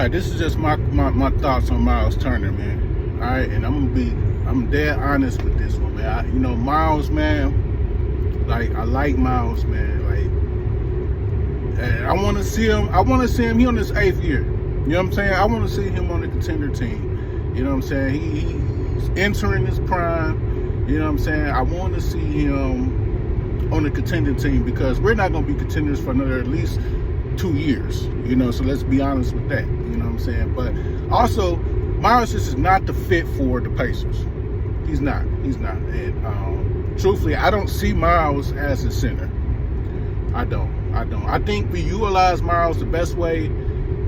right, this is just my thoughts on Miles Turner, man. All right, and I'm dead honest with this one, man. Miles, man. Like, I like Miles, man. Like, and I want to see him. He on his 8th year. You know what I'm saying? I want to see him on the contender team. You know what I'm saying? He's entering his prime. You know what I'm saying? I want to see him on the contender team because we're not going to be contenders for another at least 2 years. So let's be honest with that. You know what I'm saying? But also, Miles just is not the fit for the Pacers. He's not. And truthfully, I don't see Miles as a center. I don't. I think we utilize Miles the best way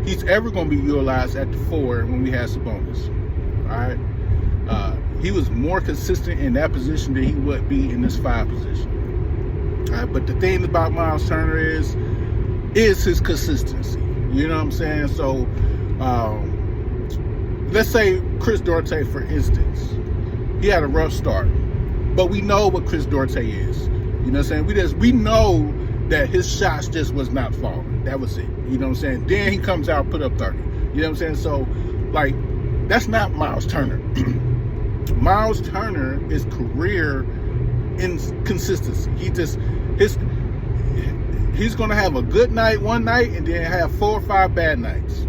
he's ever going to be utilized at the 4 when we had Sabonis. All right? He was more consistent in that position than he would be in this 5 position. All right? But the thing about Miles Turner is his consistency. You know what I'm saying? So, let's say Chris Duarte, for instance. He had a rough start. But we know what Chris Duarte is. You know what I'm saying? We know that his shots just was not falling. That was it. You know what I'm saying? Then he comes out, put up 30. You know what I'm saying? So, like, that's not Miles Turner. Miles Turner is career inconsistency. He's going to have a good night one night and then have 4 or 5 bad nights.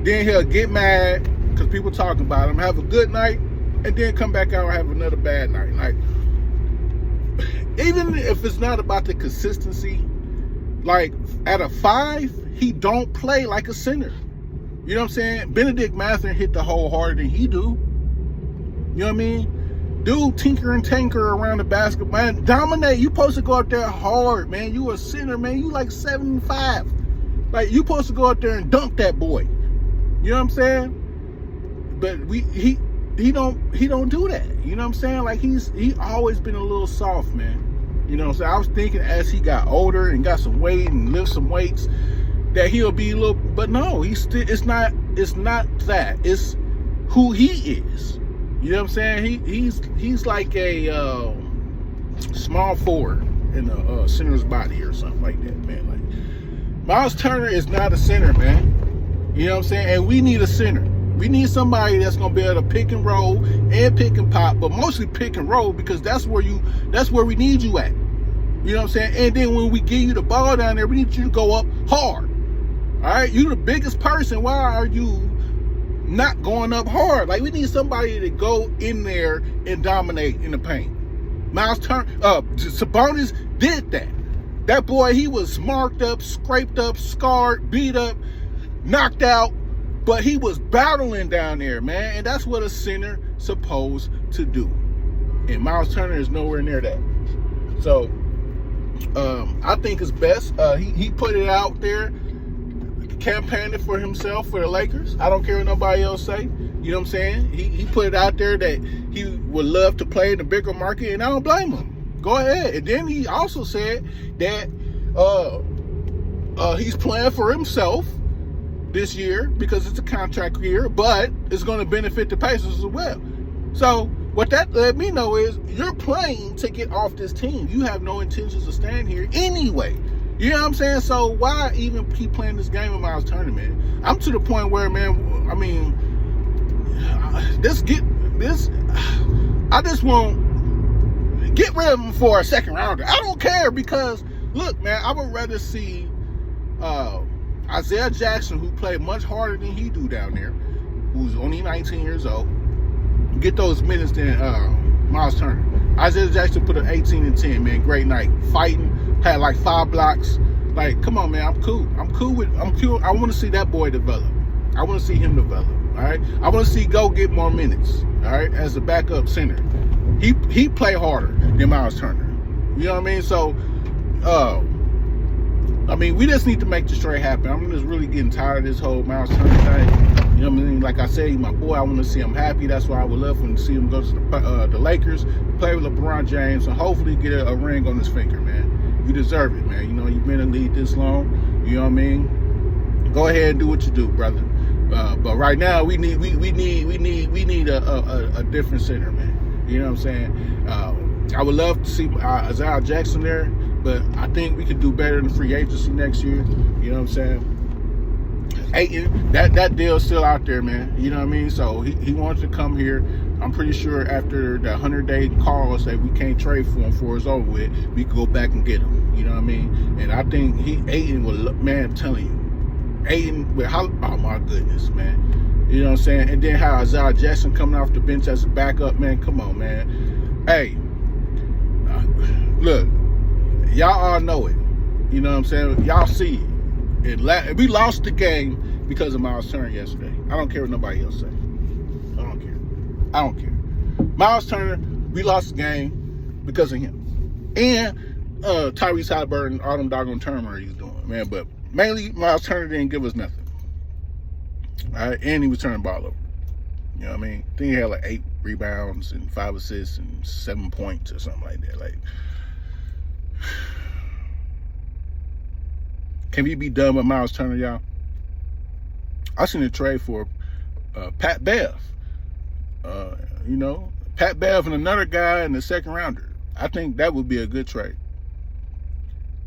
Then he'll get mad because people talking about him, have a good night, and then come back out and have another bad night. Like, even if it's not about the consistency, like at a 5, he don't play like a center. You know what I'm saying? Benedict Mathurin hit the hole harder than he do. You know what I mean? Dude, tinker and tanker around the basket, man. Dominate. You supposed to go out there hard, man. You a center, man. You like 7'5". Like, you supposed to go out there and dunk that boy. You know what I'm saying? But he don't do that. You know what I'm saying? Like, he always been a little soft, man. You know what I'm saying? I was thinking as he got older and got some weight and lift some weights that he'll be a little, but no, it's not that. It's who he is. You know what I'm saying? He's like a small forward in a center's body or something like that, man. Like, Miles Turner is not a center, man. You know what I'm saying? And we need a center. We need somebody that's gonna be able to pick and roll and pick and pop, but mostly pick and roll because that's where we need you at. You know what I'm saying? And then when we give you the ball down there, we need you to go up hard. All right? You're the biggest person. Why are you not going up hard? Like, we need somebody to go in there and dominate in the paint. Miles Turner, Sabonis did that. That boy, he was marked up, scraped up, scarred, beat up, knocked out, but he was battling down there, man. And that's what a center supposed to do. And Miles Turner is nowhere near that. So, I think it's best. He put it out there, campaigning for himself for the Lakers. I don't care what nobody else say. You know what I'm saying? He put it out there that he would love to play in the bigger market, and I don't blame him. Go ahead. And then he also said that he's playing for himself this year because it's a contract year, but it's going to benefit the Pacers as well. So what that let me know is you're playing to get off this team. You have no intentions of staying here anyway. You know what I'm saying? So why even keep playing this game in Miles Turner, man? I'm to the point where, man, I mean, I just want get rid of him for a second rounder. I don't care because, look, man, I would rather see Isaiah Jackson, who played much harder than he do down there, who's only 19 years old, get those minutes than Miles Turner. Isaiah Jackson put an 18 and 10, man. Great night. Fighting, had like 5 blocks. Like, come on, man. I'm cool. I want to see that boy develop. I want to see him develop. All right. I want to see Go get more minutes. All right, as a backup center. He play harder than Miles Turner. You know what I mean? So, I mean, we just need to make this trade happen. I'm just really getting tired of this whole Miles Turner thing. You know what I mean? Like I said, he's my boy. I want to see him happy. That's why I would love for him to see him go to the Lakers, play with LeBron James, and hopefully get a ring on his finger, man. You deserve it, man. You know, you've been in the league this long. You know what I mean? Go ahead and do what you do, brother. But right now, we need a different center, man. You know what I'm saying? I would love to see Isaiah Jackson there, but I think we could do better in the free agency next year. You know what I'm saying? Ayton, that deal's still out there, man. You know what I mean? So he wants to come here. I'm pretty sure after the 100-day call say we can't trade for him before it's over with, we can go back and get him. You know what I mean? And I think Ayton will, man, I'm telling you, Ayton will, oh my goodness, man. You know what I'm saying? And then how Isaiah Jackson coming off the bench as a backup, man. Come on, man. Hey, look, y'all all know it. You know what I'm saying? Y'all see it. We lost the game because of Myles Turner yesterday. I don't care what nobody else say. I don't care. Myles Turner, we lost the game because of him. And Tyrese Halliburton, all them doggone turnover he's doing, man. But mainly, Myles Turner didn't give us nothing. All right? And he was turning the ball over. You know what I mean? I think he had like 8 rebounds and 5 assists and 7 points or something like that. Like, can we be done with Myles Turner, y'all? I seen a trade for Pat Bev. You know, Pat Bev and another guy in the second rounder. I think that would be a good trade.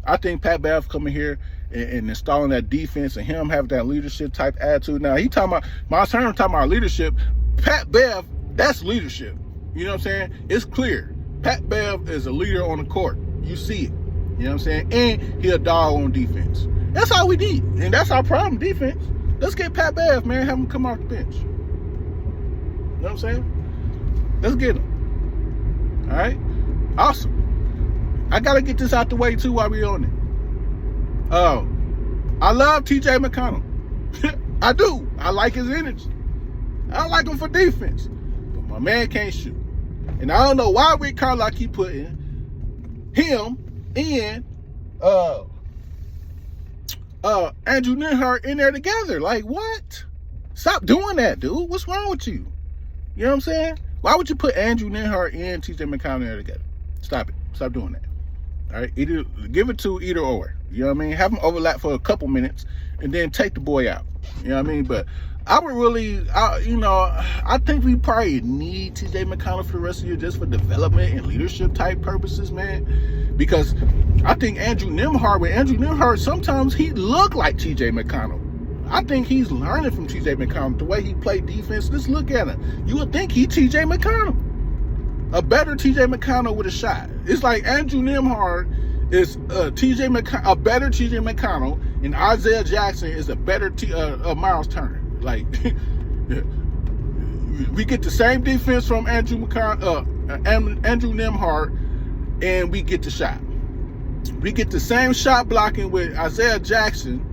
I think Pat Bev coming here and installing that defense and him having that leadership type attitude. Now, he talking about, Myles Turner talking about leadership. Pat Bev, that's leadership. You know what I'm saying? It's clear. Pat Bev is a leader on the court. You see it. You know what I'm saying? And he a dog on defense. That's all we need. And that's our problem, defense. Let's get Pat Bev, man. Have him come off the bench. You know what I'm saying? Let's get him. All right? Awesome. I got to get this out the way, too, while we on it. I love TJ McConnell. I do. I like his energy. I like him for defense. But my man can't shoot. And I don't know why Rick Carlisle keep putting him and Andrew Nembhard in there together. Like, what? Stop doing that, dude. What's wrong with you? You know what I'm saying? Why would you put Andrew Nembhard and TJ McConnell there together? Stop it. Stop doing that. All right? Either give it to either or. You know what I mean? Have them overlap for a couple minutes and then take the boy out. You know what I mean? But I would really, I think we probably need TJ McConnell for the rest of the year just for development and leadership type purposes, man. Because I think with Andrew Nembhard, sometimes he looked like TJ McConnell. I think he's learning from TJ McConnell, the way he played defense. Let's look at him. You would think he TJ McConnell. A better TJ McConnell with a shot. It's like Andrew Nembhard is a better TJ McConnell, and Isaiah Jackson is a better Myles Turner. Like, we get the same defense from Andrew Nembhard, and we get the shot. We get the same shot blocking with Isaiah Jackson,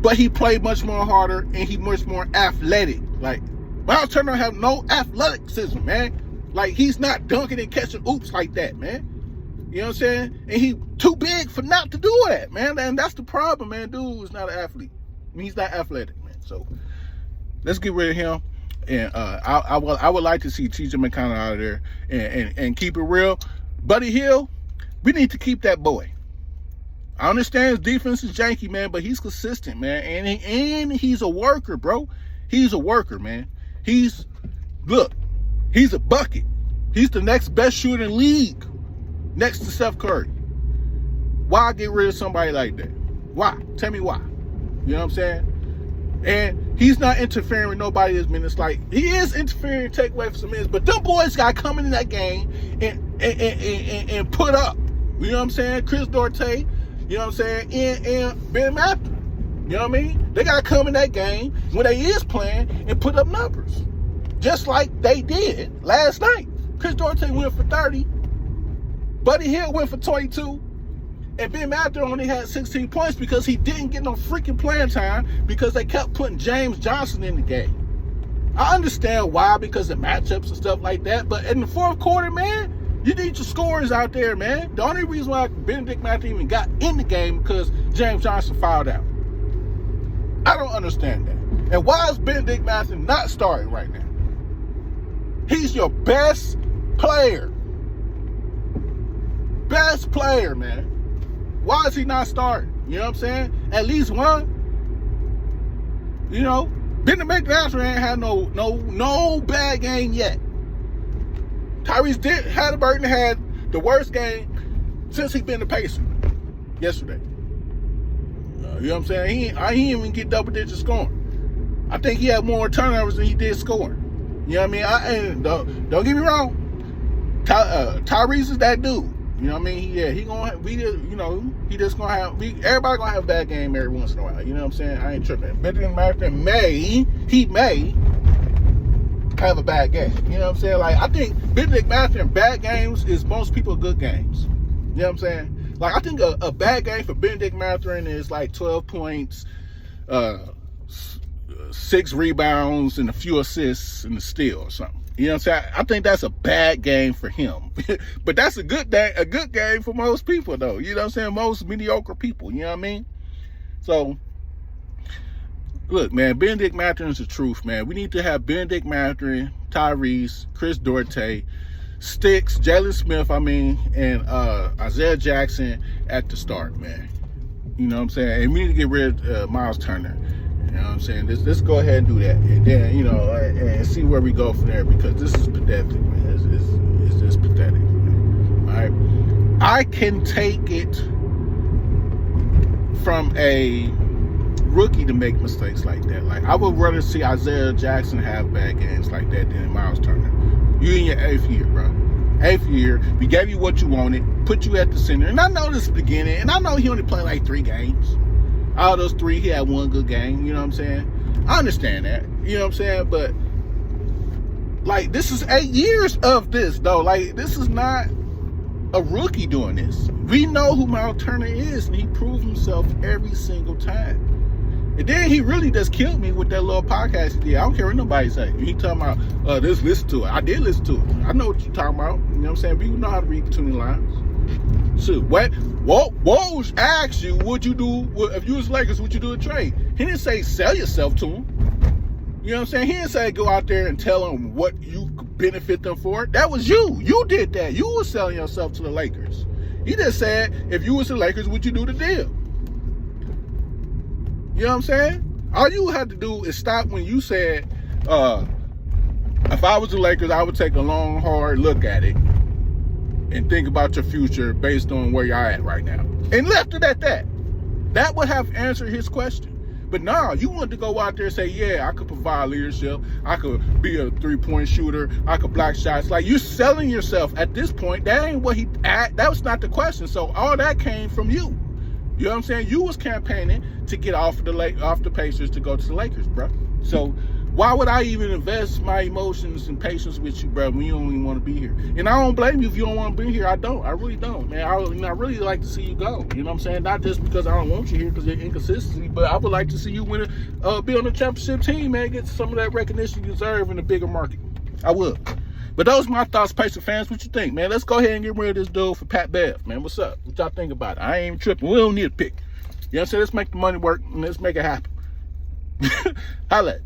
but he played much more harder and he much more athletic. Like, Myles Turner have no athleticism, man. Like, he's not dunking and catching oops like that, man. You know what I'm saying? And he too big for not to do that, man. And that's the problem, man. Dude is not an athlete. I mean, he's not athletic, man. So let's get rid of him. And I would like to see TJ McConnell out of there and keep it real. Buddy Hield, we need to keep that boy. I understand his defense is janky, man, but he's consistent, man. And he's a worker, bro. He's a worker, man. He's a bucket. He's the next best shooter in the league next to Steph Curry. Why get rid of somebody like that? Why? Tell me why. You know what I'm saying? And he's not interfering with nobody as minutes. Like, he is interfering, take away from some minutes, but them boys got to come into that game and put up. You know what I'm saying? Chris Duarte, you know what I'm saying? And Ben Matthews. You know what I mean? They got to come in that game when they is playing and put up numbers. Just like they did last night. Chris Duarte went for 30. Buddy Hield went for 22. And Ben Matthews only had 16 points because he didn't get no freaking playing time because they kept putting James Johnson in the game. I understand why, because of matchups and stuff like that. But in the fourth quarter, man, you need your scorers out there, man. The only reason why Benedict Matthews even got in the game because James Johnson fouled out. I don't understand that. And why is Benedict Matthews not starting right now? He's your best player. Best player, man. Why is he not starting? You know what I'm saying? At least one. You know, Benedict Matthews ain't had no bad game yet. Tyrese Halliburton had the worst game since he's been the Pacer yesterday. You know what I'm saying? He didn't even get double-digit scoring. I think he had more turnovers than he did scoring. You know what I mean? Don't get me wrong. Tyrese is that dude. You know what I mean? He just gonna have. Everybody gonna have a bad game every once in a while. You know what I'm saying? I ain't tripping. Benedict Mathurin may have a bad game. You know what I'm saying? Like, I think Benedict Mathurin bad games is most people good games. You know what I'm saying? Like, I think a bad game for Benedict Mathurin is like 12 points, 6 rebounds, and a few assists and a steal or something. You know what I'm saying? I think that's a bad game for him. But that's a good game for most people, though. You know what I'm saying? Most mediocre people. You know what I mean? So, look, man, Benedict Mathurin is the truth, man. We need to have Benedict Mathurin, Tyrese, Chris Duarte, Sticks, Jalen Smith, and Isaiah Jackson at the start, man. You know what I'm saying? And we need to get rid of Miles Turner. You know what I'm saying? Let's go ahead and do that. And then, and see where we go from there, because this is pathetic, man. It's just pathetic, man. All right? I can take it from a rookie to make mistakes like that. Like, I would rather see Isaiah Jackson have bad games like that than Miles Turner. You in your 8th year, bro. 8th year. We gave you what you wanted, put you at the center. And I know this is the beginning, and I know he only played like 3 games. Out of those 3, he had 1 good game. You know what I'm saying? I understand that. You know what I'm saying? But, like, this is 8 years of this, though. Like, this is not a rookie doing this. We know who Miles Turner is, and he proved himself every single time. And then he really just killed me with that little podcast he did. I don't care what nobody say. He talking about, just listen to it. I did listen to it. I know what you're talking about. You know what I'm saying? People know how to read between the lines. So, Woj asked you, would you do, if you was Lakers, would you do a trade? He didn't say sell yourself to him. You know what I'm saying? He didn't say go out there and tell them what you could benefit them for. That was you. You did that. You were selling yourself to the Lakers. He just said, if you was the Lakers, would you do the deal? You know what I'm saying? All you had to do is stop when you said, if I was the Lakers, I would take a long, hard look at it and think about your future based on where you're at right now. And left it at that. That would have answered his question. But nah, you want to go out there and say, yeah, I could provide leadership. I could be a 3-point shooter. I could block shots. Like, you're selling yourself at this point. That ain't what that was not the question. So all that came from you. You know what I'm saying? You was campaigning to get off the Pacers to go to the Lakers, bro. So why would I even invest my emotions and patience with you, bro, when you don't even want to be here? And I don't blame you if you don't want to be here. I don't. I really don't, man. I really like to see you go. You know what I'm saying? Not just because I don't want you here because of your inconsistency, but I would like to see you win be on a championship team, man, get some of that recognition you deserve in a bigger market. I would. But those are my thoughts, Pacer fans. What you think, man? Let's go ahead and get rid of this dude for Pat Bev, man. What's up? What y'all think about it? I ain't even tripping. We don't need a pick. You know what I'm saying? Let's make the money work and let's make it happen. Holla.